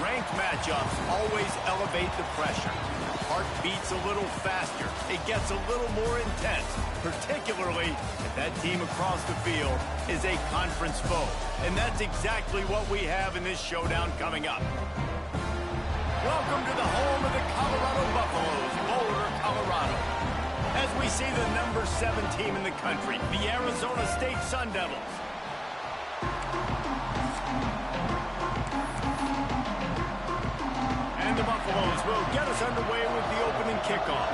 Ranked matchups always elevate the pressure. Heart beats a little faster. It gets a little more intense, particularly if that team across the field is a conference foe. And that's exactly what we have in this showdown coming up. Welcome to the home of the Colorado Buffaloes, Boulder, Colorado. As we see the number 7 team in the country, the Arizona State Sun Devils. And the Buffaloes will get us underway with the opening kickoff.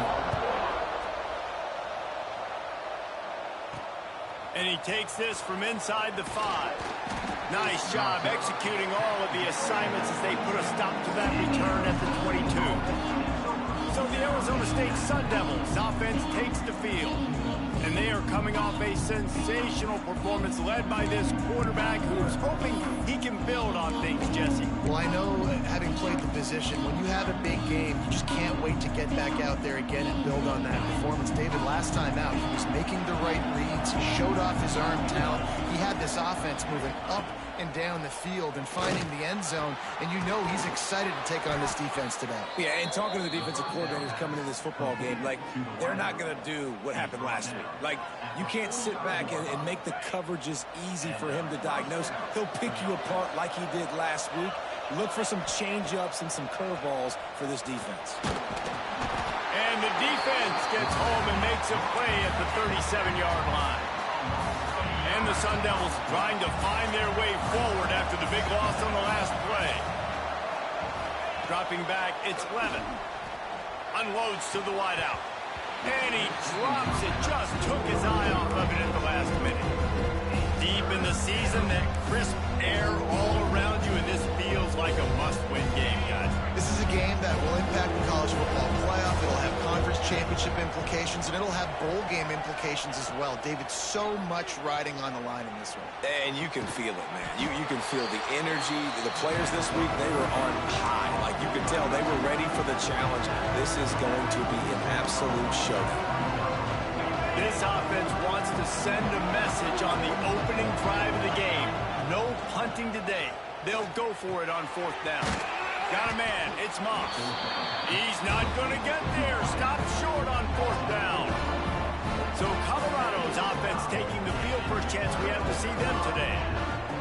And he takes this from inside the 5. Nice job executing all of the assignments as they put a stop to that return at the 22. So the Arizona State Sun Devils offense takes the field. And they are coming off a sensational performance led by this quarterback who's hoping he can build on things, Jesse. Well, I know, having played the position, when you have a big game, you just can't wait to get back out there again and build on that performance. David, last time out, he was making the right reads. He showed off his arm talent. He had this offense moving up and down the field and finding the end zone, and you know he's excited to take on this defense today. Yeah, and talking to the defensive coordinators coming into this football game, like, they're not going to do what happened last week. Like, you can't sit back and make the coverages easy for him to diagnose. He'll pick you apart like he did last week. Look for some change-ups and some curveballs for this defense. And the defense gets home and makes a play at the 37-yard line. And the Sun Devils trying to find their way forward after the big loss on the last play. Dropping back, it's Levin. Unloads to the wideout. And he drops it. Just took his eye off of it at the last minute. Deep in the season, that crisp air all around you, and this feels like a must-win game, guys. This is a game that will impact the college football playoff. It'll have conference championship implications, and it'll have bowl game implications as well. David, so much riding on the line in this one. And you can feel it, man. You can feel the energy. The players this week, they were on high. Like, you could tell they were ready for the challenge. This is going to be an absolute showdown. This offense wants to send a message on the opening drive of the game. No punting today. They'll go for it on 4th down. Got a man. It's Moss. He's not going to get there. Stop short on 4th down. So Colorado's offense taking the field. First chance we have to see them today.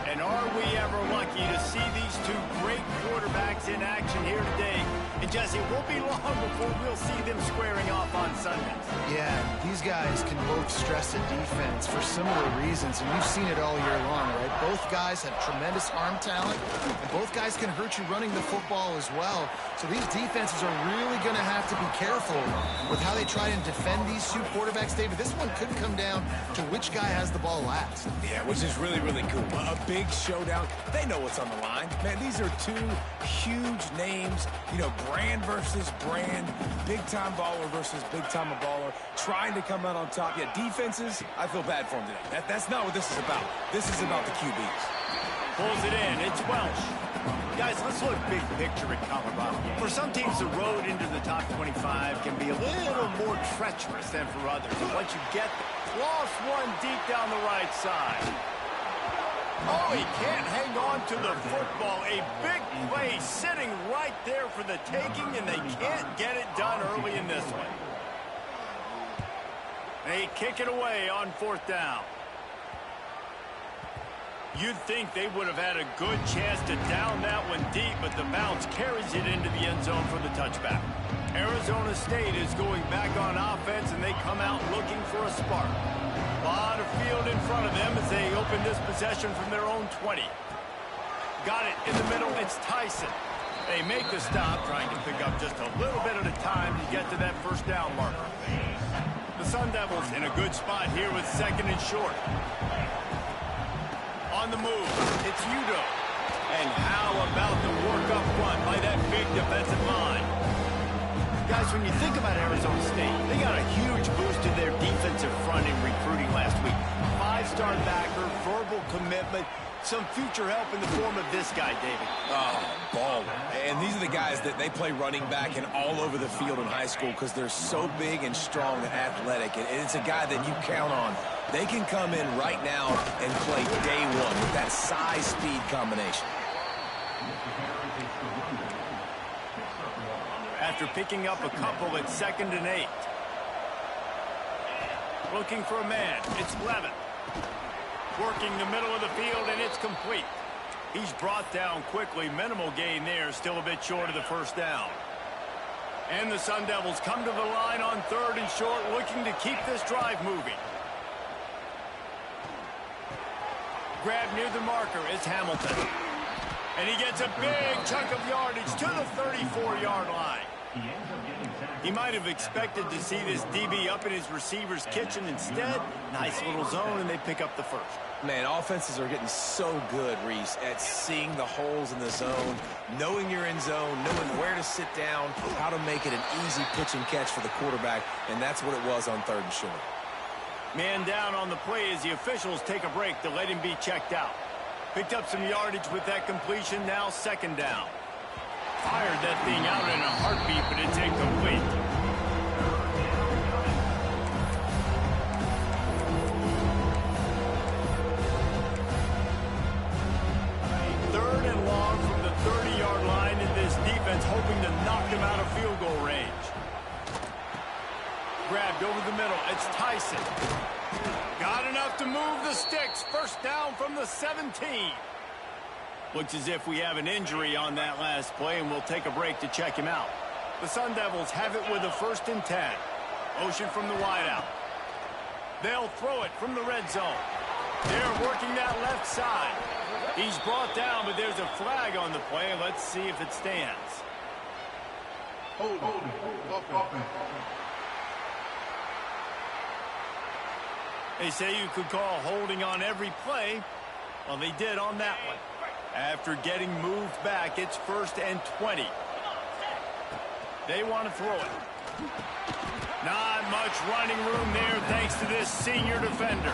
And are we ever lucky to see these two great quarterbacks in action here today? And Jesse, it won't be long before we'll see them squaring off on Sundays. Yeah, these guys can both stress a defense for similar reasons, and you've seen it all year long, right? Both guys have tremendous arm talent, and both guys can hurt you running the football as well. So these defenses are really going to have to be careful with how they try and defend these two quarterbacks, David. This one could come down to which guy has the ball last. Yeah, which is really, really cool. A big showdown. They know what's on the line. Man, these are two huge names, you know, brand versus brand, big-time baller versus big-time baller, trying to come out on top. Yeah, defenses, I feel bad for them today. That's not what this is about. This is about the QBs. Pulls it in. It's Welsh. Guys, let's look big picture at Colorado. For some teams, the road into the top 25 can be a little more treacherous than for others. And once you get there, lost one deep down the right side. Oh, he can't hang on to the football. A big play sitting right there for the taking, and they can't get it done early in this one. They kick it away on 4th down. You'd think they would have had a good chance to down that one deep, but the bounce carries it into the end zone for the touchback. Arizona State is going back on offense, and they come out looking for a spark. A lot of field in front of them as they open this possession from their own 20. Got it in the middle. It's Tyson. They make the stop, trying to pick up just a little bit at a time to get to that 1st down marker. The Sun Devils in a good spot here with 2nd and short. On the move, it's Udo. And how about the work up front by that big defensive line? Guys, when you think about Arizona State, they got a huge boost to their defensive front in recruiting last week. 5-star backer, verbal commitment, some future help in the form of this guy, David. Oh, baller. And these are the guys that they play running back and all over the field in high school because they're so big and strong and athletic. And it's a guy that you count on. They can come in right now and play day one with that size-speed combination. After picking up a couple at 2nd and 8. Looking for a man. It's Levin. Working the middle of the field, and it's complete. He's brought down quickly. Minimal gain there. Still a bit short of the first down. And the Sun Devils come to the line on 3rd and short, looking to keep this drive moving. Grab near the marker. It's Hamilton. And he gets a big chunk of yardage to the 34-yard line. He might have expected to see this DB up in his receiver's kitchen. Instead, nice little zone, and they pick up the first. Man, offenses are getting so good, Reese, at seeing the holes in the zone, knowing you're in zone, knowing where to sit down, how to make it an easy pitch and catch for the quarterback, and that's what it was on 3rd and short. Man down on the play as the officials take a break to let him be checked out. Picked up some yardage with that completion, now 2nd down. Fired that thing out in a heartbeat, but it's incomplete. Third and long from the 30-yard line, and this defense hoping to knock them out of field goal range. Grabbed over the middle. It's Tyson. Got enough to move the sticks. First down from the 17. Looks as if we have an injury on that last play, and we'll take a break to check him out. The Sun Devils have it with a 1st and 10. Motion from the wideout. They'll throw it from the red zone. They're working that left side. He's brought down, but there's a flag on the play. Let's see if it stands. Hold. They say you could call holding on every play. Well, they did on that one. After getting moved back, it's 1st and 20. They want to throw it. Not much running room there thanks to this senior defender.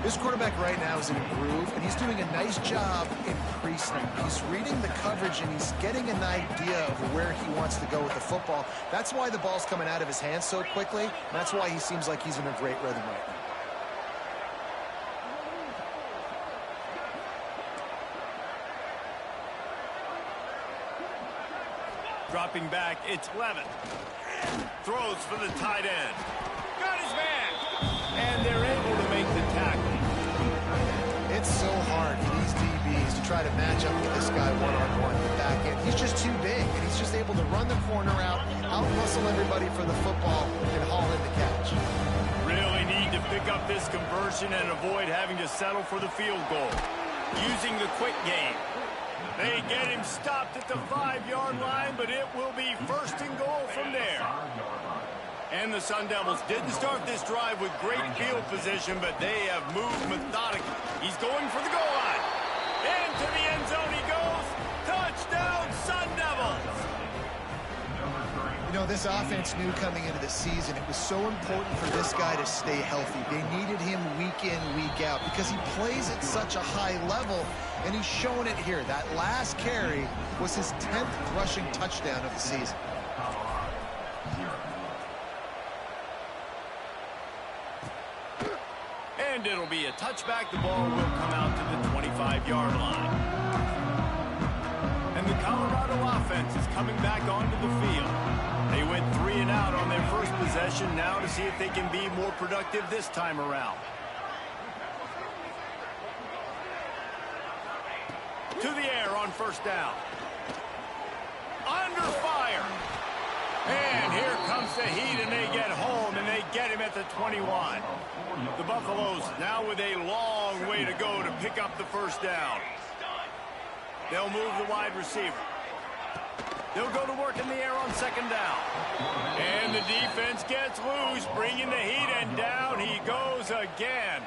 This quarterback right now is in a groove, and he's doing a nice job increasing. He's reading the coverage, and he's getting an idea of where he wants to go with the football. That's why the ball's coming out of his hands so quickly, and that's why he seems like he's in a great rhythm right now. Dropping back, it's Levin. Throws for the tight end. Got his man. And they're able to make the tackle. It's so hard for these DBs to try to match up with this guy one-on-one in the back end. He's just too big, and he's just able to run the corner out-muscle everybody for the football, and haul in the catch. Really need to pick up this conversion and avoid having to settle for the field goal. Using the quick game. They get him stopped at the 5-yard line, but it will be 1st and goal from there. And the Sun Devils didn't start this drive with great field position, but they have moved methodically. He's going for the goal line. Into the end zone he goes. Touchdown, Sun Devils! You know, this offense knew coming into the season it was so important for this guy to stay healthy. They needed him week in, week out because he plays at such a high level, and he's showing it here. That last carry was his 10th rushing touchdown of the season. And it'll be a touchback. The ball will come out to the 25-yard line. And the Colorado offense is coming back onto the field. They went 3 and out on their first possession, now to see if they can be more productive this time around. To the air on 1st down. Under fire. And here comes the heat, and they get home, and they get him at the 21. The Buffaloes now with a long way to go to pick up the 1st down. They'll move the wide receiver. They'll go to work in the air on 2nd down. And the defense gets loose, bringing the heat, and down he goes again.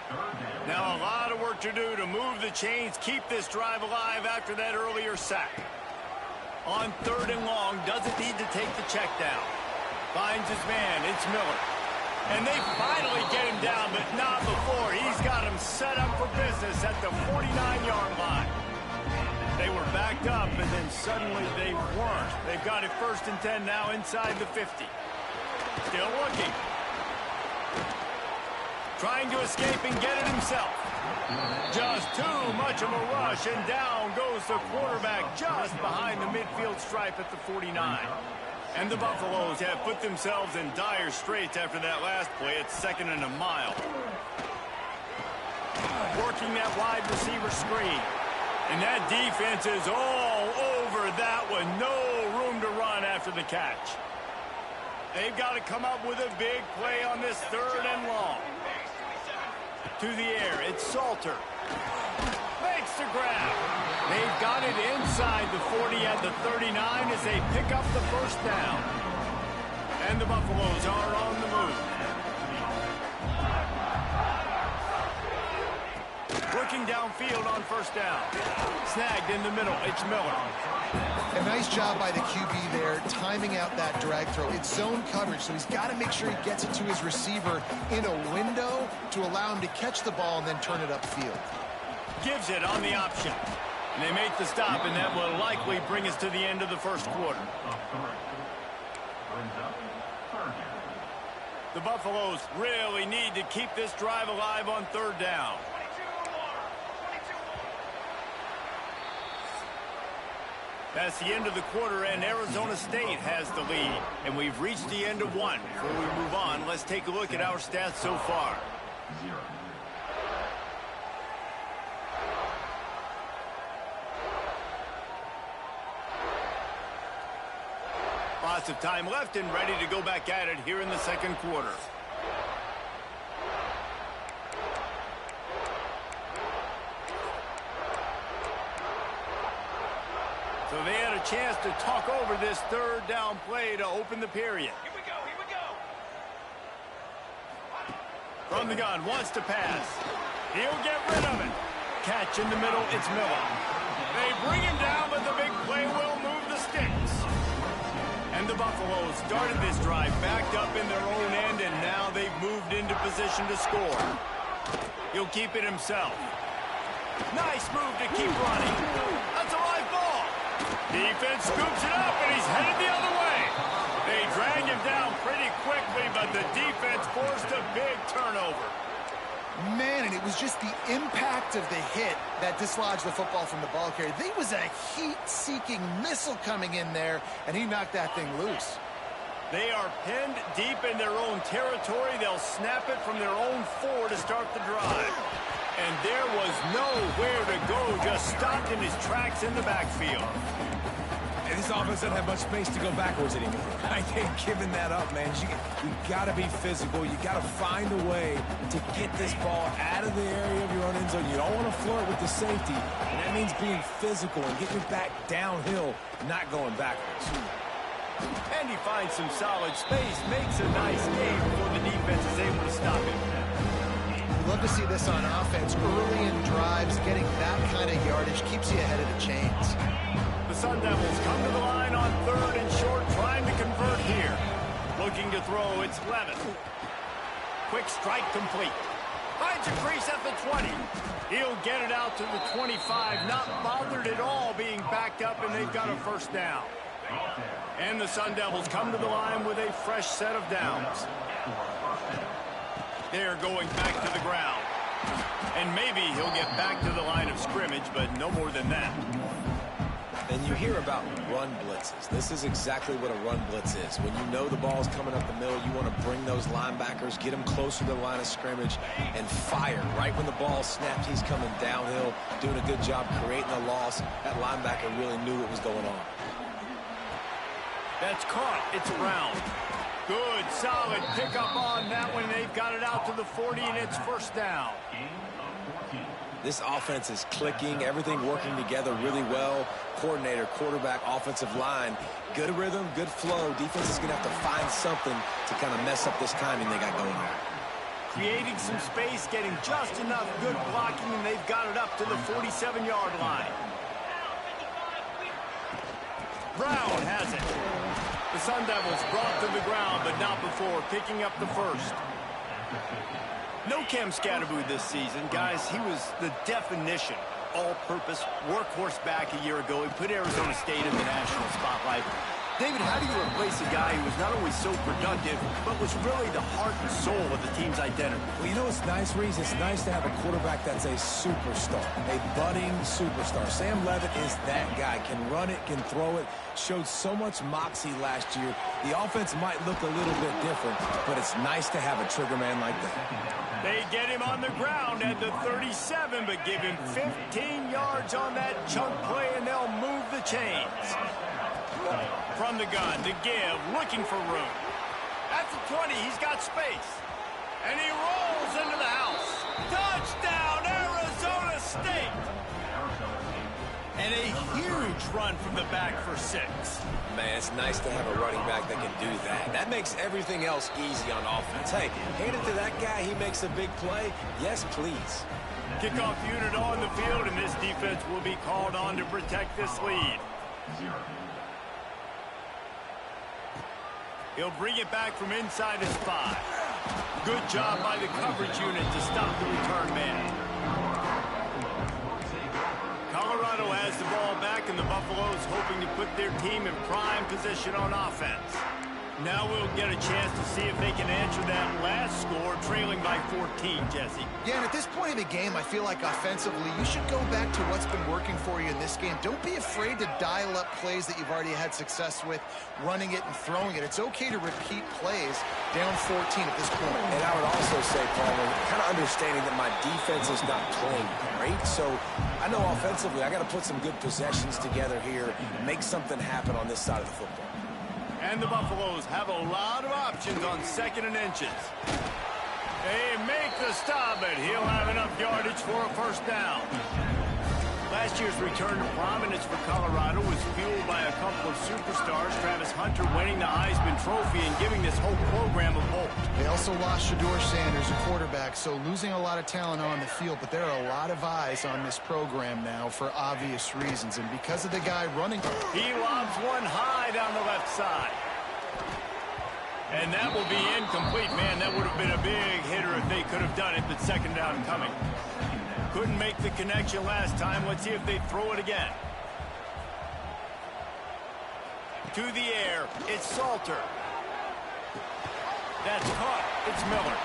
Now a lot of work to do to move the chains, keep this drive alive after that earlier sack. On 3rd and long, doesn't need to take the check down. Finds his man, it's Miller. And they finally get him down, but not before. He's got him set up for business at the 49-yard line. They were backed up, and then suddenly they weren't. They've got it 1st and 10 now inside the 50. Still looking. Trying to escape and get it himself. Just too much of a rush, and down goes moves the quarterback just behind the midfield stripe at the 49. And the Buffaloes have put themselves in dire straits after that last play. It's 2nd and a mile. Working that wide receiver screen. And that defense is all over that one. No room to run after the catch. They've got to come up with a big play on this 3rd and long. To the air, it's Salter. Makes the grab. They've got it inside the 40 at the 39 as they pick up the 1st down. And the Buffaloes are on the move. Working downfield on 1st down. Snagged in the middle. It's Miller. A nice job by the QB there, timing out that drag throw. It's zone coverage, so he's got to make sure he gets it to his receiver in a window to allow him to catch the ball and then turn it upfield. Gives it on the option. And they make the stop, and that will likely bring us to the end of the 1st quarter. The Buffaloes really need to keep this drive alive on 3rd down. That's the end of the quarter, and Arizona State has the lead. And we've reached the end of one. Before we move on, let's take a look at our stats so far. Lots of time left and ready to go back at it here in the 2nd quarter. So they had a chance to talk over this 3rd down play to open the period. Here we go, here we go. From the gun, wants to pass. He'll get rid of it. Catch in the middle, it's Miller. They bring him down, but the big play will move the sticks. And the Buffaloes started this drive backed up in their own end, and now they've moved into position to score. He'll keep it himself. Nice move to keep running. That's a live ball. Defense scoops it up, and he's headed the other way. They drag him down pretty quickly, but the defense forced a big turnover. Man, and it was just the impact of the hit that dislodged the football from the ball carrier. There was a heat-seeking missile coming in there, and he knocked that thing loose. They are pinned deep in their own territory. They'll snap it from their own 4 to start the drive. And there was nowhere to go, just stopped in his tracks in the backfield. And this offense doesn't have much space to go backwards anymore. I ain't giving that up, man. You got to be physical. You got to find a way to get this ball out of the area of your own end zone. You don't want to flirt with the safety, and that means being physical and getting it back downhill, not going backwards. And he finds some solid space, makes a nice game before the defense is able to stop him. We love to see this on offense. Early in drives, getting that kind of yardage keeps you ahead of the chains. The Sun Devils come to the line on 3rd and short, trying to convert here. Looking to throw, it's Levin. Quick strike complete. Finds a crease at the 20. He'll get it out to the 25, not bothered at all being backed up, and they've got a 1st down. And the Sun Devils come to the line with a fresh set of downs. They're going back to the ground. And maybe he'll get back to the line of scrimmage, but no more than that. And you hear about run blitzes. This is exactly what a run blitz is. When you know the ball's coming up the middle, you want to bring those linebackers, get them closer to the line of scrimmage, and fire. Right when the ball snaps, he's coming downhill, doing a good job creating a loss. That linebacker really knew what was going on. That's caught. It's Brown. Good, solid pickup on that one. They've got it out to the 40, and it's 1st down. This offense is clicking, everything working together really well. Coordinator, quarterback, offensive line, good rhythm, good flow. Defense is going to have to find something to kind of mess up this timing they got going on. Creating some space, getting just enough good blocking, and they've got it up to the 47-yard line. Brown has it. The Sun Devils brought to the ground, but not before picking up the 1st. No Cam Scatterboo this season. Guys, he was the definition, all-purpose workhorse back a year ago. He put Arizona State in the national spotlight. David, how do you replace a guy who was not only so productive, but was really the heart and soul of the team's identity? Well, you know what's nice, Reese? It's nice to have a quarterback that's a superstar, a budding superstar. Sam Levitt is that guy. Can run it, can throw it, showed so much moxie last year. The offense might look a little bit different, but it's nice to have a trigger man like that. They get him on the ground at the 37, but give him 15 yards on that chunk play, and they'll move the chains. From the gun, to give, looking for room. At the 20, he's got space. And he rolls into the house. Touchdown, Arizona State! And a huge run from the back for 6. Man, it's nice to have a running back that can do that. That makes everything else easy on offense. Hey, hand it to that guy, he makes a big play. Yes, please. Kickoff unit on the field, and this defense will be called on to protect this lead. He'll bring it back from inside his 5. Good job by the coverage unit to stop the return man. Colorado has the ball back, and the Buffaloes hoping to put their team in prime position on offense. Now we'll get a chance to see if they can answer that last score, trailing by 14, Jesse. Yeah, and at this point of the game, I feel like offensively, you should go back to what's been working for you in this game. Don't be afraid to dial up plays that you've already had success with, running it and throwing it. It's okay to repeat plays down 14 at this point. And I would also say, Palmer, kind of understanding that my defense is not playing great, so I know offensively I got to put some good possessions together here, make something happen on this side of the football. And the Buffaloes have a lot of options on 2nd and inches. They make the stop, but he'll have enough yardage for a first down. Last year's return to prominence for Colorado was fueled by a couple of superstars, Travis Hunter winning the Heisman Trophy and giving this whole program a volt. They also lost Shedeur Sanders, a quarterback, so losing a lot of talent on the field, but there are a lot of eyes on this program now for obvious reasons, and because of the guy running. He lobs one high down the left side. And that will be incomplete. Man, that would have been a big hitter if they could have done it, but 2nd down coming. Couldn't make the connection last time. Let's see if they throw it again. To the air, it's Salter. That's caught. It's Miller.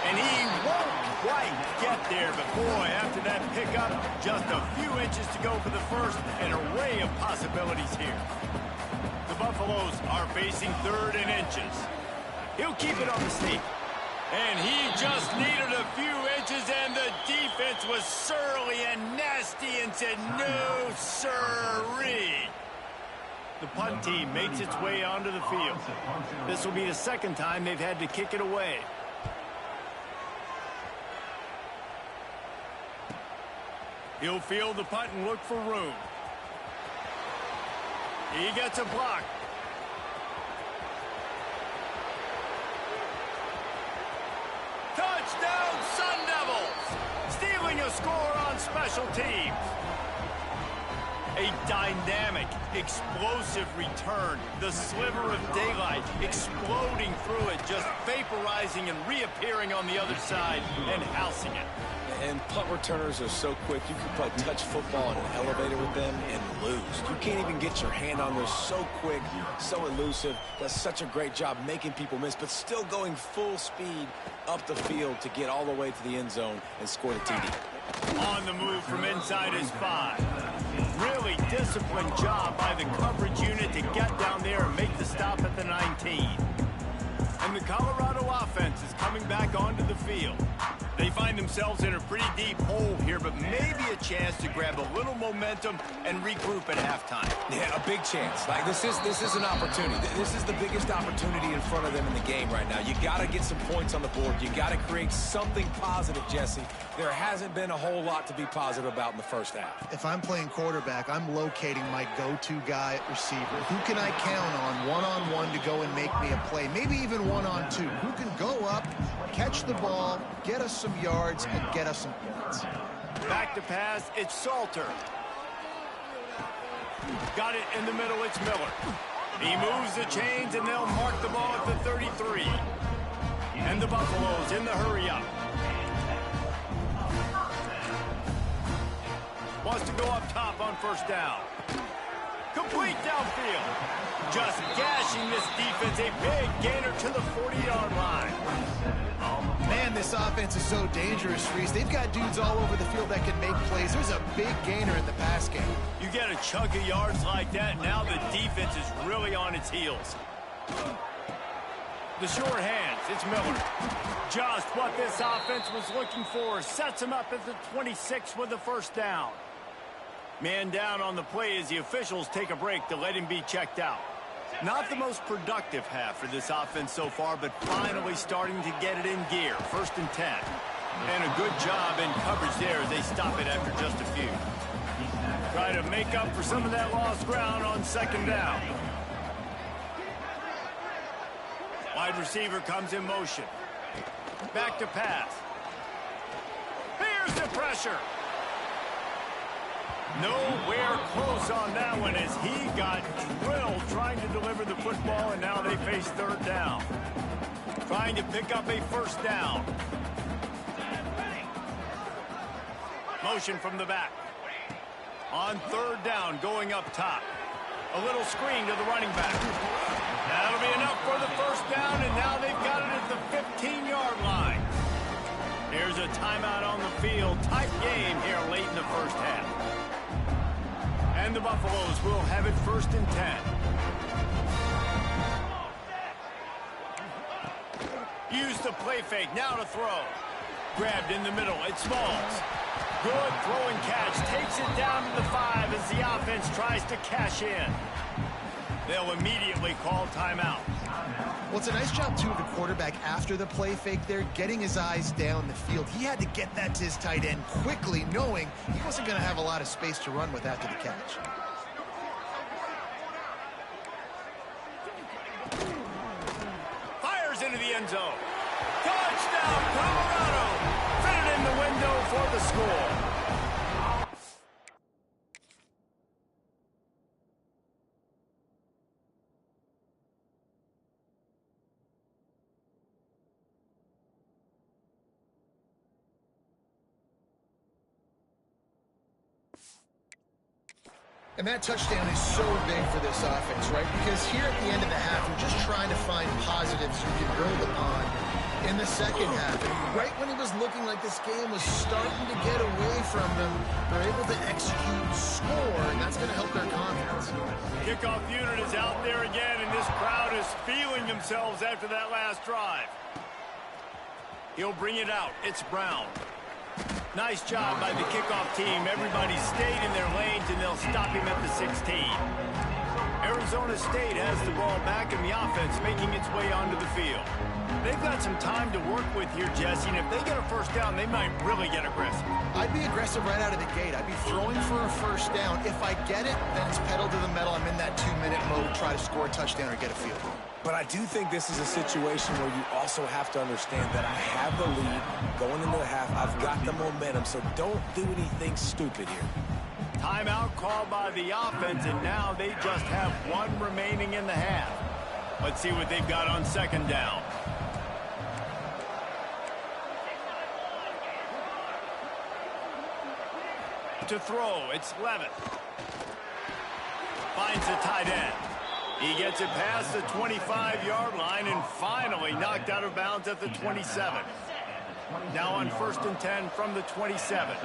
And he won't quite get there, but boy, after that pickup, just a few inches to go for the first. An array of possibilities here. The Buffaloes are facing 3rd and inches. He'll keep it on the sneak. And he just needed a few inches, and the defense was surly and nasty and said, no, sirree. The punt team makes its way onto the field. This will be the 2nd time they've had to kick it away. He'll field the punt and look for room. He gets a block. Touchdown, Sun Devils! Stealing a score on special teams. A dynamic, explosive return. The sliver of daylight exploding through it, just vaporizing and reappearing on the other side and housing it. And punt returners are so quick, you can play touch football in an elevator with them and lose. You can't even get your hand on them. So quick, so elusive. Does such a great job making people miss, but still going full speed up the field to get all the way to the end zone and score the TD. On the move from inside his 5. Really disciplined job by the coverage unit to get down there and make the stop at the 19. And the Colorado offense is coming back onto the field. They find themselves in a pretty deep hole here, but maybe a chance to grab a little momentum and regroup at halftime. Yeah, a big chance. Like this is an opportunity. This is the biggest opportunity in front of them in the game right now. You got to get some points on the board. You got to create something positive, Jesse. There hasn't been a whole lot to be positive about in the first half. If I'm playing quarterback, I'm locating my go-to guy at receiver. Who can I count on one-on-one to go and make me a play? Maybe even one-on-two. Who can go up, catch the ball, get us some yards, and get us some points. Back to pass, it's Salter. Got it in the middle, it's Miller. He moves the chains, and they'll mark the ball at the 33. And the Buffaloes in the hurry up. Wants to go up top on first down. Complete downfield. Just gashing this defense. A big gainer to the 40-yard line. Man, this offense is so dangerous, Reese. They've got dudes all over the field that can make plays. There's a big gainer in the pass game. You get a chunk of yards like that, now the defense is really on its heels. The short hands, it's Miller. Just what this offense was looking for. Sets him up at the 26 with the first down. Man down on the play as the officials take a break to let him be checked out. Not the most productive half for this offense so far, but finally starting to get it in gear. 1st and 10. And a good job in coverage there as they stop it after just a few. Try to make up for some of that lost ground on 2nd down. Wide receiver comes in motion. Back to pass. Here's the pressure. Nowhere close on that one as he got drilled trying to deliver the football, and now they face 3rd down. Trying to pick up a 1st down. Motion from the back. On 3rd down, going up top. A little screen to the running back. That'll be enough for the 1st down, and now they've got it at the 15-yard line. Here's a timeout on the field. Tight game here late in the 1st half. And the Buffaloes will have it 1st and 10. Use the play fake. Now to throw. Grabbed in the middle. It's Smalls. Good throw and catch. Takes it down to the 5 as the offense tries to cash in. They'll immediately call timeout. Well, it's a nice job, too, of the quarterback after the play fake there, getting his eyes down the field. He had to get that to his tight end quickly, knowing he wasn't going to have a lot of space to run with after the catch. Fires into the end zone. Touchdown, Colorado! Fitted in the window for the score. And that touchdown is so big for this offense, right? Because here at the end of the half, we're just trying to find positives you can build upon in the 2nd half. And right when it was looking like this game was starting to get away from them, they're able to execute, score, and that's going to help their confidence. Kickoff unit is out there again, and this crowd is feeling themselves after that last drive. He'll bring it out. It's Brown. Nice job by the kickoff team. Everybody stayed in their lanes, and they'll stop him at the 16. Arizona State has the ball back, and the offense making its way onto the field. They've got some time to work with here, Jesse, and if they get a 1st down, they might really get aggressive. I'd be aggressive right out of the gate. I'd be throwing for a 1st down. If I get it, then it's pedal to the metal. I'm in that 2-minute mode, try to score a touchdown or get a field goal. But I do think this is a situation where you also have to understand that I have the lead going into the half. I've got the momentum, so don't do anything stupid here. Timeout called by the offense, and now they just have 1 remaining in the half. Let's see what they've got on 2nd down. To throw, it's Levitt. Finds the tight end. He gets it past the 25-yard line and finally knocked out of bounds at the 27. Now on 1st and 10 from the 27.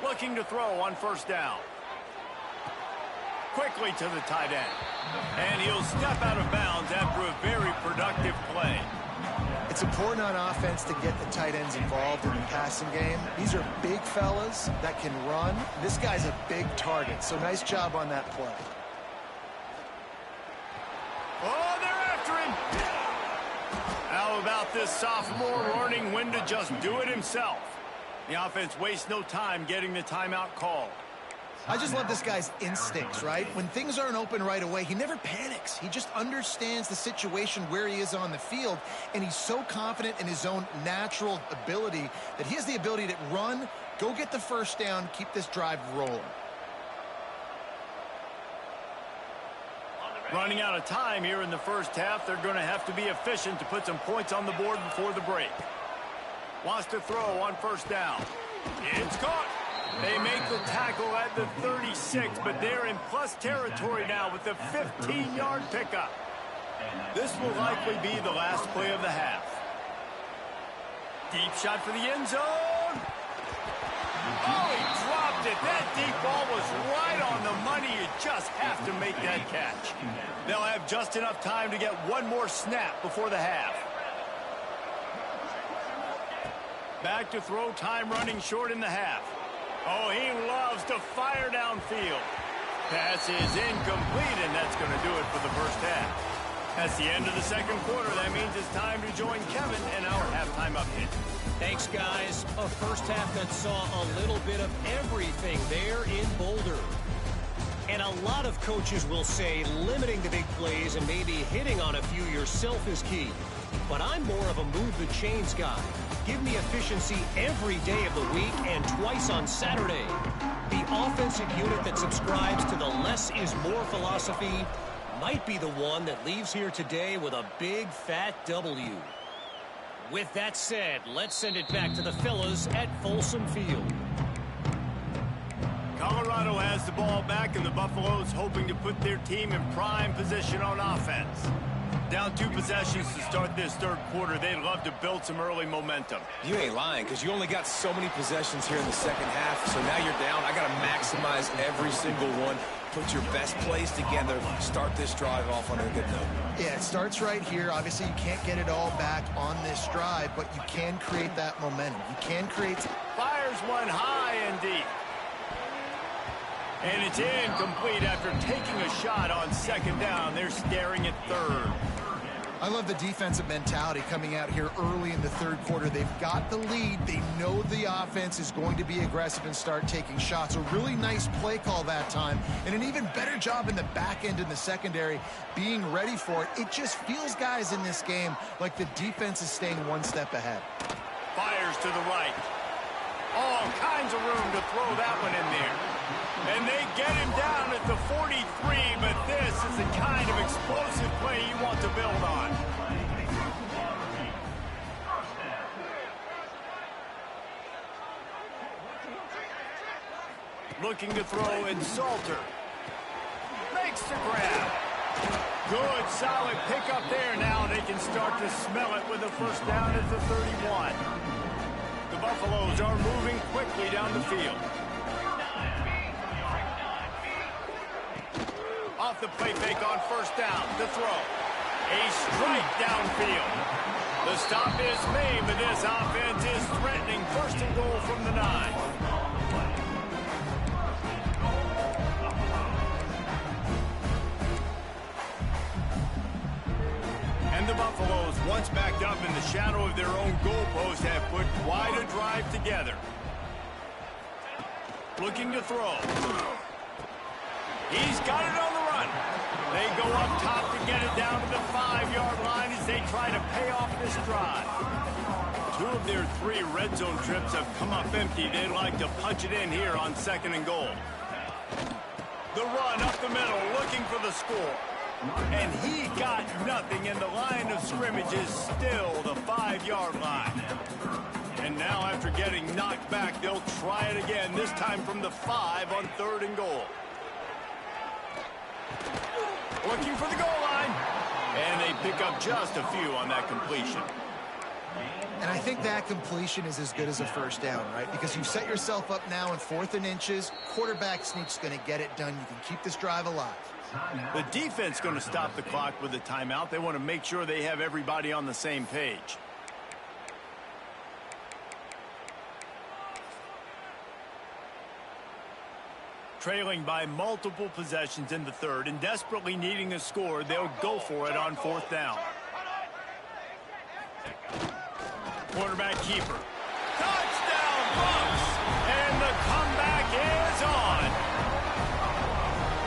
Looking to throw on 1st down. Quickly to the tight end. And he'll step out of bounds after a very productive play. It's important on offense to get the tight ends involved in the passing game. These are big fellas that can run. This guy's a big target, so nice job on that play. Oh, they're after him. How about this sophomore learning when to just do it himself? The offense wastes no time getting the timeout call. I just love this guy's instincts, right? When things aren't open right away, he never panics. He just understands the situation where he is on the field, and he's so confident in his own natural ability that he has the ability to run, go get the 1st down, keep this drive rolling. Running out of time here in the 1st half, they're going to have to be efficient to put some points on the board before the break. Wants to throw on 1st down. It's caught. They make the tackle at the 36, but they're in plus territory now with the 15-yard pickup. This will likely be the last play of the half. Deep shot for the end zone. Oh, he dropped it. That deep ball was right on the money. You just have to make that catch. They'll have just enough time to get one more snap before the half. Back to throw, time running short in the half. Oh, he loves to fire downfield. Pass is incomplete, and that's going to do it for the first half. That's the end of the second quarter. That means it's time to join Kevin in our halftime update. Thanks, guys. A first half that saw a little bit of everything there in Boulder. And a lot of coaches will say limiting the big plays and maybe hitting on a few yourself is key. But I'm more of a move the chains guy. Give me efficiency every day of the week and twice on Saturday. The offensive unit that subscribes to the less is more philosophy might be the one that leaves here today with a big fat W. With that said, let's send it back to the fellas at Folsom Field. Colorado has the ball back, and the Buffaloes hoping to put their team in prime position on offense. Down 2 possessions to start this third quarter. They'd love to build some early momentum. You ain't lying, because you only got so many possessions here in the second half, so now you're down. I got to maximize every single one. Put your best plays together. Start this drive off on a good note. Yeah, it starts right here. Obviously, you can't get it all back on this drive, but you can create that momentum. You can create... Fires one high and deep. And it's incomplete after taking a shot on second down. They're staring at third. I love the defensive mentality coming out here early in the third quarter. They've got the lead. They know the offense is going to be aggressive and start taking shots. A really nice play call that time, and an even better job in the back end in the secondary being ready for it. It just feels, guys, in this game like the defense is staying one step ahead. Fires to the right. All kinds of room to throw that one in there. And they get him down at the 43, but this is the kind of explosive play you want to build on. Looking to throw in Salter. Makes the grab. Good, solid pickup there now. They can start to smell it with a first down at the 31. The Buffaloes are moving quickly down the field. Off the play fake on first down. The throw. A strike downfield. The stop is made, but this offense is threatening. First and goal from the 9. And the Buffaloes, once backed up in the shadow of their own goalpost, have put quite a drive together. Looking to throw. He's got it on the run. They go up top to get it down to the 5-yard line as they try to pay off this drive. 2 of their 3 red zone trips have come up empty. They'd like to punch it in here on second and goal. The run up the middle, looking for the score. And he got nothing, and the line of scrimmage is still the 5-yard line. And now after getting knocked back, they'll try it again, this time from the 5 on third and goal. Looking for the goal line. And they pick up just a few on that completion. And I think that completion is as good as a first down, right? Because you've set yourself up now in 4th and inches. Quarterback sneak's going to get it done. You can keep this drive alive. The defense going to stop the clock with a timeout. They want to make sure they have everybody on the same page. Trailing by multiple possessions in the third and desperately needing a score, they'll go for it on 4th down. Quarterback keeper. Touchdown, Bucks! And the comeback is on.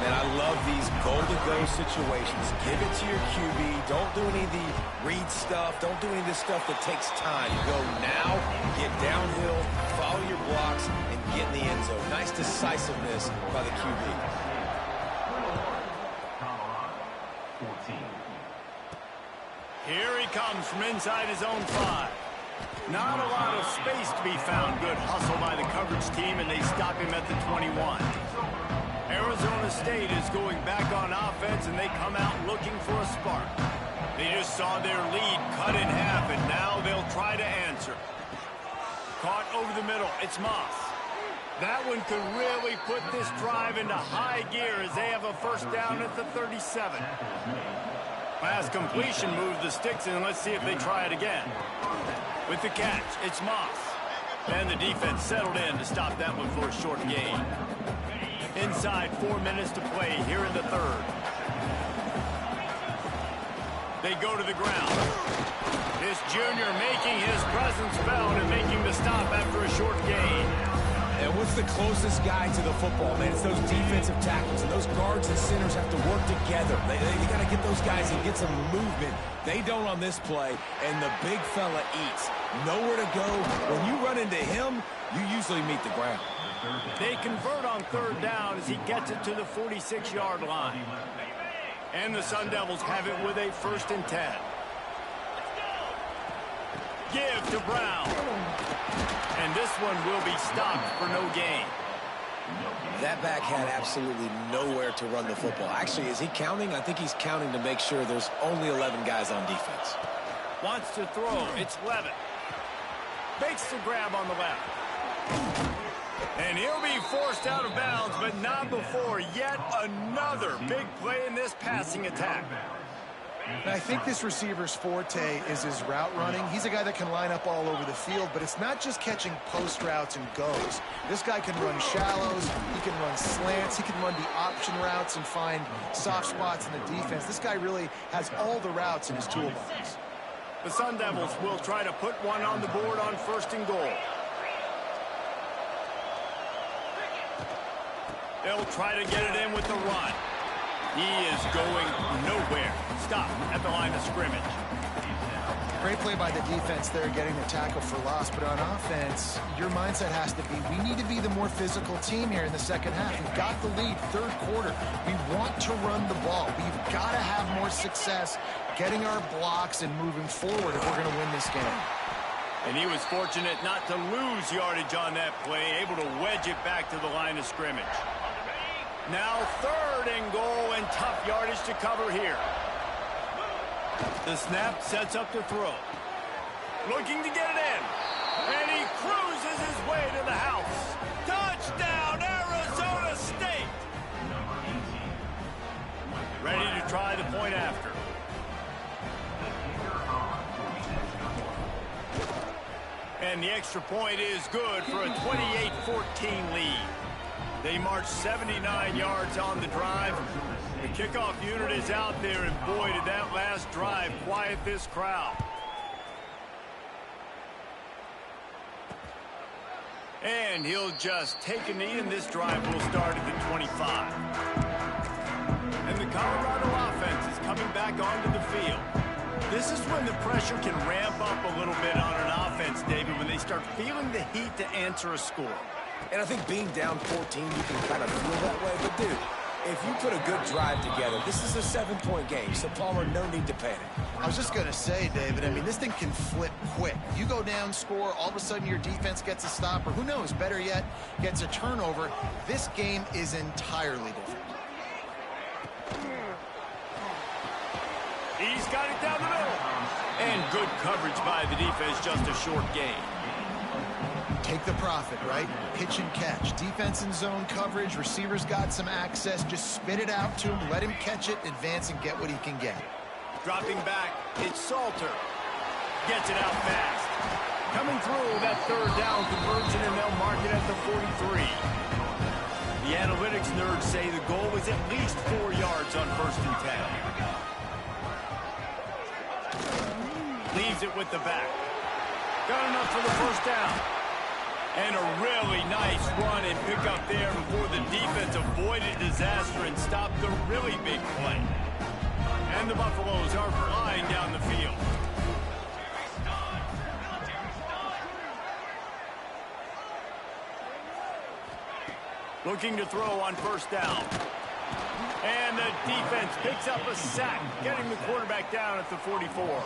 Man, I love these goal-to-go situations. Give it to your QB. Don't do any of the read stuff. Don't do any of this stuff that takes time. Go now, get downhill, follow your blocks, and get in the end zone. Nice decisiveness by the QB. Here he comes from inside his own 5. Not a lot of space to be found. Good hustle by the coverage team, and they stop him at the 21. Arizona State is going back on offense, and they come out looking for a spark. They just saw their lead cut in half, and now they'll try to answer. Caught over the middle. It's Moss. That one could really put this drive into high gear as they have a first down at the 37. Pass completion moves the sticks in. Let's see if they try it again. With the catch, it's Moss. And the defense settled in to stop that one for a short gain. Inside 4 minutes to play here in the third. They go to the ground. This junior making his presence felt and making the stop after a short gain. And what's the closest guy to the football, man? It's those defensive tackles, and those guards and centers have to work together. They got to get those guys and get some movement. They don't on this play, and the big fella eats. Nowhere to go. When you run into him, you usually meet the ground. They convert on third down as he gets it to the 46-yard line. And the Sun Devils have it with a 1st and 10. Give to Brown. And this one will be stopped for no gain. That back had absolutely nowhere to run the football. Actually, is he counting? I think he's counting to make sure there's only 11 guys on defense. Wants to throw. It's Levitt. Makes the grab on the left. And he'll be forced out of bounds, but not before yet another big play in this passing attack. And I think this receiver's forte is his route running. He's a guy that can line up all over the field, but it's not just catching post routes and goes. This guy can run shallows, he can run slants, he can run the option routes and find soft spots in the defense. This guy really has all the routes in his toolbox. The Sun Devils will try to put one on the board on 1st and goal. They'll try to get it in with the run. He is going nowhere. Stop at the line of scrimmage. Great play by the defense there, getting the tackle for loss. But on offense, your mindset has to be, we need to be the more physical team here in the second half. We've got the lead, third quarter. We want to run the ball. We've got to have more success getting our blocks and moving forward if we're going to win this game. And he was fortunate not to lose yardage on that play, able to wedge it back to the line of scrimmage. Now 3rd and goal, and tough yardage to cover here. The snap sets up to throw. Looking to get it in. And he cruises his way to the house. Touchdown, Arizona State! Ready to try the point after. And the extra point is good for a 28-14 lead. They march 79 yards on the drive. The kickoff unit is out there, and boy, did that last drive quiet this crowd. And he'll just take a knee, and this drive will start at the 25. And the Colorado offense is coming back onto the field. This is when the pressure can ramp up a little bit on an offense, David, when they start feeling the heat to answer a score. And I think being down 14, you can kind of feel that way. But, dude, if you put a good drive together, this is a 7-point game. So, Palmer, no need to panic. I was just going to say, David, I mean, this thing can flip quick. You go down, score, all of a sudden your defense gets a stop, or who knows, better yet, gets a turnover. This game is entirely different. He's got it down the middle. And good coverage by the defense, just a short gain. Take the profit, right? Pitch and catch. Defense and zone coverage. Receivers got some access. Just spit it out to him. Let him catch it, advance, and get what he can get. Dropping back, it's Salter. Gets it out fast. Coming through that 3rd down conversion, and they'll mark it at the 43. The analytics nerds say the goal was at least 4 yards on 1st and 10. Leaves it with the back. Got enough for the 1st down. And a really nice run and pick up there before the defense avoided disaster and stopped the really big play. And the Buffaloes are flying down the field. Looking to throw on 1st down. And the Defense picks up a sack, getting the quarterback down at the 44.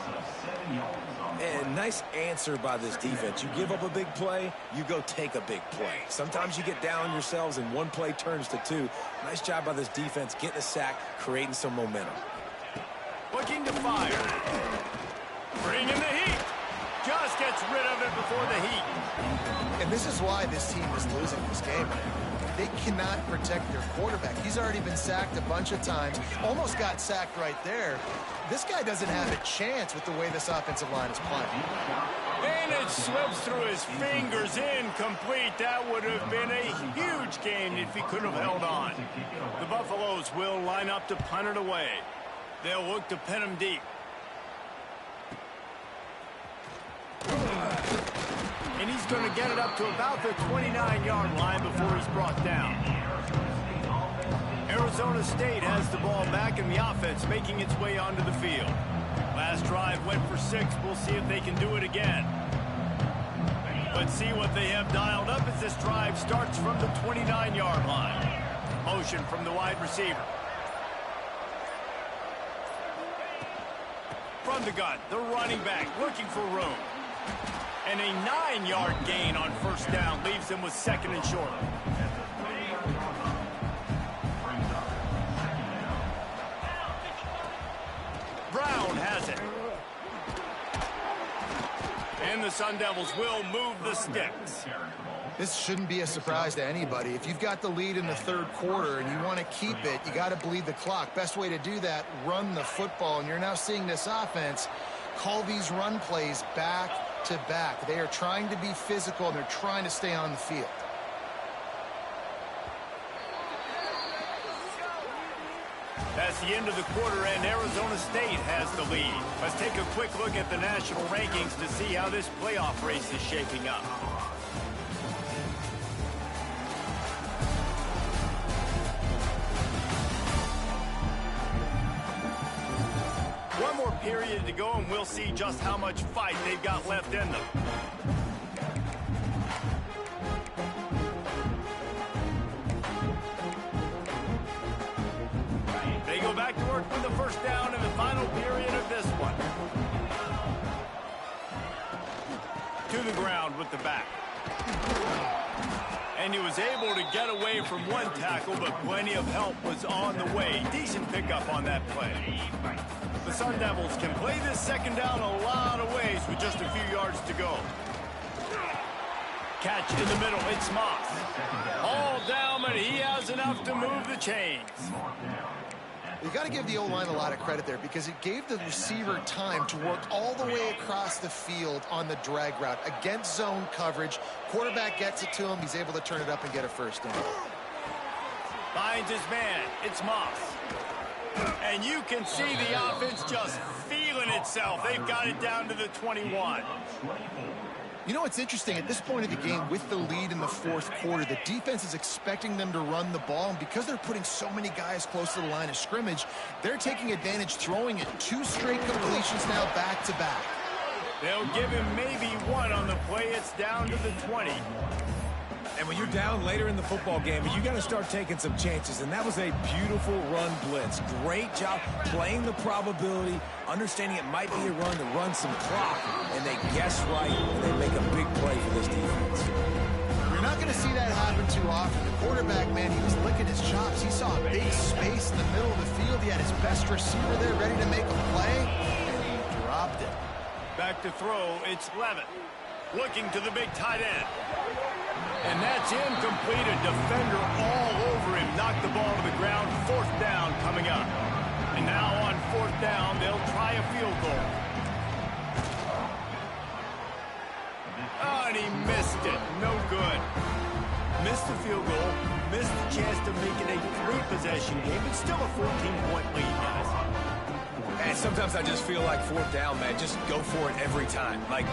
And nice answer by this defense. You give up a big play, you go take a big play. Sometimes you get down on yourselves and one play turns to two. Nice job by this defense getting a sack, creating some momentum. Looking to fire. Bringing the heat. Just gets rid of it before the heat. And this is why this team is losing this game. They cannot protect their quarterback. He's already been sacked a bunch of times. Almost got sacked right there. This guy doesn't have a chance with the way this offensive line is playing. And it slips through his fingers, incomplete. That would have been a huge gain if he could have held on. The Buffaloes will line up to punt it away. They'll look to pin him deep. And he's going to get it up to about the 29-yard line before he's brought down. Arizona State has the ball back in the offense, making its way onto the field. Last drive went for 6. We'll see if they can do it again. Let's see what they have dialed up as this drive starts from the 29-yard line. Motion from the wide receiver. From the gun, the running back looking for room. And a 9-yard gain on first down leaves him with 2nd and short. Brown has it. And the Sun Devils will move the sticks. This shouldn't be a surprise to anybody. If you've got the lead in the 3rd quarter and you want to keep it, you got to bleed the clock. Best way to do that, run the football. And you're now seeing this offense call these run plays back to back. They are trying to be physical and they're trying to stay on the field. That's the end of the quarter, and Arizona State has the lead. Let's take a quick look at the national rankings to see how this playoff race is shaping up. One more period to go, and we'll see just how much fight they've got left in them. They go back to work with the first down in the final period of this one. To the ground with the back. And he was able to get away from one tackle, but plenty of help was on the way. Decent pickup on that play. The Sun Devils can play this second down a lot of ways with just a few yards to go. Catch in the middle, it's Moss. All down, but he has enough to move the chains. You got to give the O-line a lot of credit there because it gave the receiver time to work all the way across the field on the drag route against zone coverage. Quarterback gets it to him. He's able to turn it up and get a first down. Finds his man. It's Moss. And you can see the offense just feeling itself. They've got it down to the 21. You know what's interesting? At this point of the game, with the lead in the 4th quarter, the defense is expecting them to run the ball. And because they're putting so many guys close to the line of scrimmage, they're taking advantage, throwing it 2 straight completions now back to back. They'll give him maybe 1 on the play. It's down to the 20. And when you're down later in the football game, you got to start taking some chances. And that was a beautiful run blitz. Great job playing the probability, understanding it might be a run to run some clock. And they guess right, and they make a big play for this defense. You're not going to see that happen too often. The quarterback, man, he was licking his chops. He saw a big space in the middle of the field. He had his best receiver there ready to make a play, and he dropped it. Back to throw, it's Levitt. Looking to the big tight end. And that's incomplete. A defender all over him. Knocked the ball to the ground. 4th down coming up. And now on 4th down, they'll try a field goal. Oh, and he missed it. No good. Missed the field goal. Missed the chance to make it a 3-possession game. It's still a 14-point lead, guys. And sometimes I just feel like 4th down, man. Just go for it every time. Like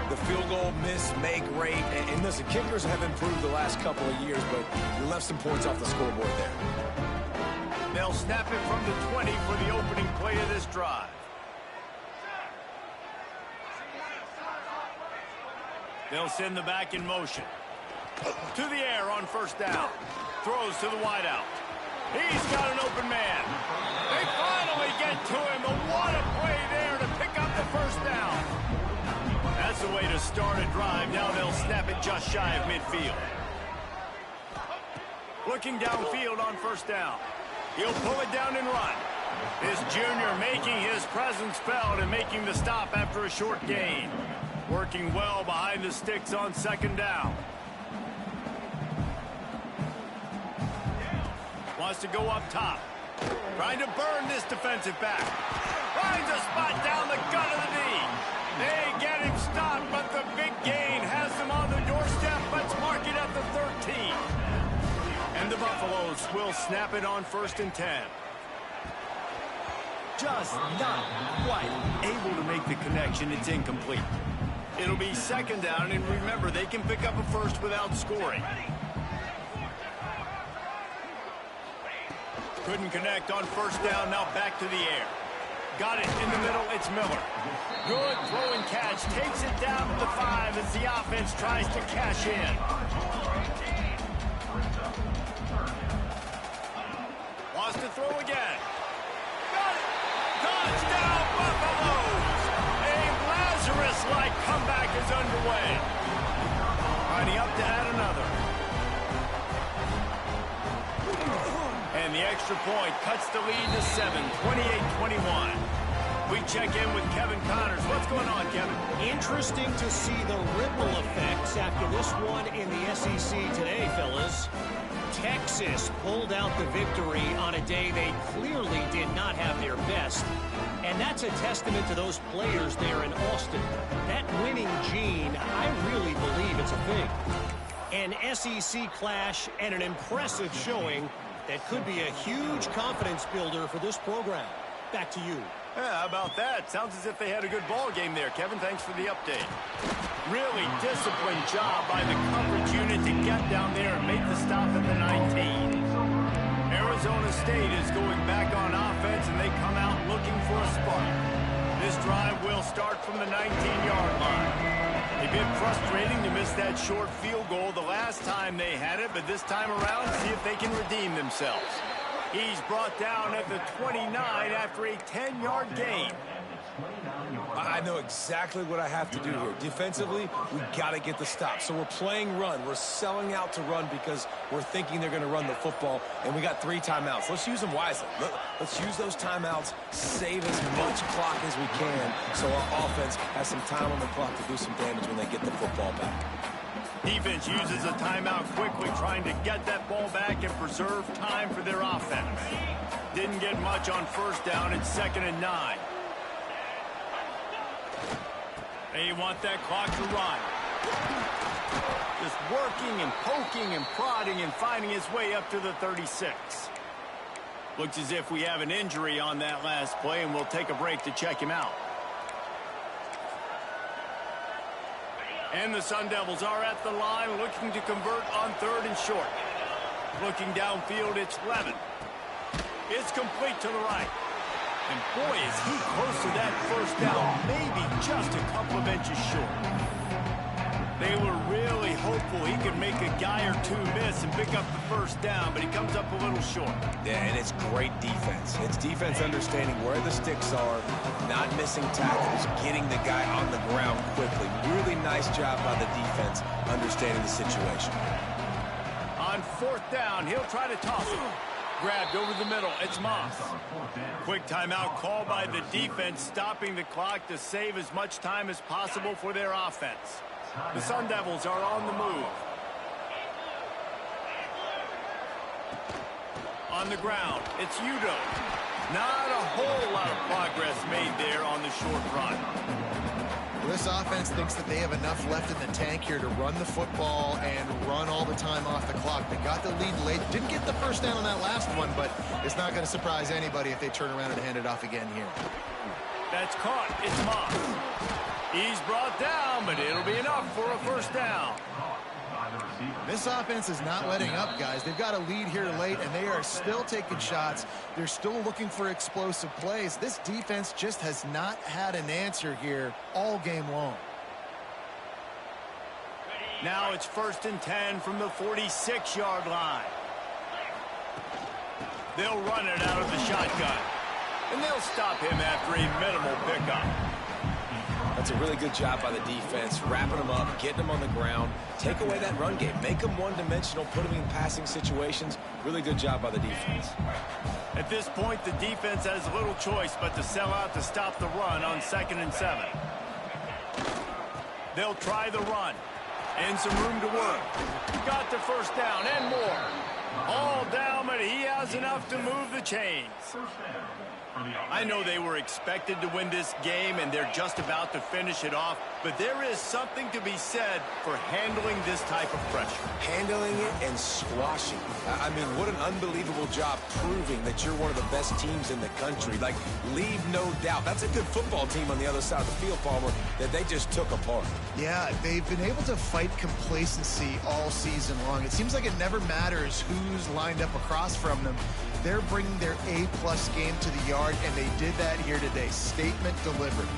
the field goal, miss, make, rate. And listen, kickers have improved the last couple of years, but you left some points off the scoreboard there. They'll snap it from the 20 for the opening play of this drive. They'll send the back in motion. To the air on first down. Throws to the wideout. He's got an open man. the way to start a drive. Now they'll snap it just shy of midfield. Looking downfield on first down. He'll pull it down and run. This junior making his presence felt and making the stop after a short gain. Working well behind the sticks on second down. Wants to go up top. Trying to burn this defensive back. Finds a spot down the gut of the knee. They get him stopped, but the big gain has them on the doorstep. Let's mark it at the 13. And the Buffaloes will snap it on 1st and 10. Just not quite able to make the connection. It's incomplete. It'll be 2nd down, and remember, they can pick up a first without scoring. Couldn't connect on 1st down. Now back to the air. Got it in the middle. It's Miller. Good throw and catch. Takes it down to the 5 as the offense tries to cash in. Wants to throw again. Got it. Touchdown, Buffaloes. A Lazarus-like comeback is underway. Lining up to add another. And the extra point cuts the lead to 7, 28-21. We check in with Kevin Connors. What's going on, Kevin? Interesting to see the ripple effects after this one in the SEC today, fellas. Texas pulled out the victory on a day they clearly did not have their best. And that's a testament to those players there in Austin. That winning gene, I really believe it's a thing. An SEC clash and an impressive showing that could be a huge confidence builder for this program. Back to you. Yeah, how about that? Sounds as if they had a good ball game there, Kevin. Thanks for the update. Really disciplined job by the coverage unit to get down there and make the stop at the 19. Arizona State is going back on offense, and they come out looking for a spark. This drive will start from the 19-yard line. A bit frustrating to miss that short field goal the last time they had it, but this time around, see if they can redeem themselves. He's brought down at the 29 after a 10-yard gain. I know exactly what I have to do here. Defensively, we got to get the stop. So we're playing run. We're selling out to run because we're thinking they're going to run the football, and we got 3 timeouts. Let's use them wisely. Let's use those timeouts, save as much clock as we can so our offense has some time on the clock to do some damage when they get the football back. Defense uses a timeout quickly, trying to get that ball back and preserve time for their offense. Didn't get much on 1st down. It's 2nd and 9. They want that clock to run. Just working and poking and prodding and finding his way up to the 36. Looks as if we have an injury on that last play, and we'll take a break to check him out. And the Sun Devils are at the line looking to convert on 3rd and short. Looking downfield, it's Levin. It's complete to the right. And boy, is he close to that 1st down, maybe just a couple of inches short. They were really hopeful he could make a guy or two miss and pick up the 1st down, but he comes up a little short. Yeah, and it's great defense. It's defense understanding where the sticks are, not missing tackles, getting the guy on the ground quickly. Really nice job by the defense understanding the situation. On 4th down, he'll try to toss it. Grabbed over the middle. It's Moss. Quick timeout called by the defense, stopping the clock to save as much time as possible for their offense. The Sun Devils are on the move. On the ground, it's Udo. Not a whole lot of progress made there on the short run. This offense thinks that they have enough left in the tank here to run the football and run all the time off the clock. They got the lead late. Didn't get the 1st down on that last one, but it's not going to surprise anybody if they turn around and hand it off again here. That's caught. It's Moss. He's brought down, but it'll be enough for a 1st down. This offense is not letting up, guys. They've got a lead here late, and they are still taking shots. They're still looking for explosive plays. This defense just has not had an answer here all game long. Now it's 1st and 10 from the 46-yard line. They'll run it out of the shotgun, and they'll stop him after a minimal pickup. That's a really good job by the defense, wrapping them up, getting them on the ground, take away that run game, make them one-dimensional, put them in passing situations. Really good job by the defense. At this point, the defense has little choice but to sell out to stop the run on 2nd and 7. They'll try the run. And some room to work. Got the first down and more. All down, but he has enough to move the chains. I know they were expected to win this game, and they're just about to finish it off, but there is something to be said for handling this type of pressure. Handling it and squashing. I mean, what an unbelievable job proving that you're one of the best teams in the country. Like, leave no doubt. That's a good football team on the other side of the field, Palmer, that they just took apart. Yeah, they've been able to fight complacency all season long. It seems like it never matters who's lined up across from them. They're bringing their A-plus game to the yard, and they did that here today. Statement delivered.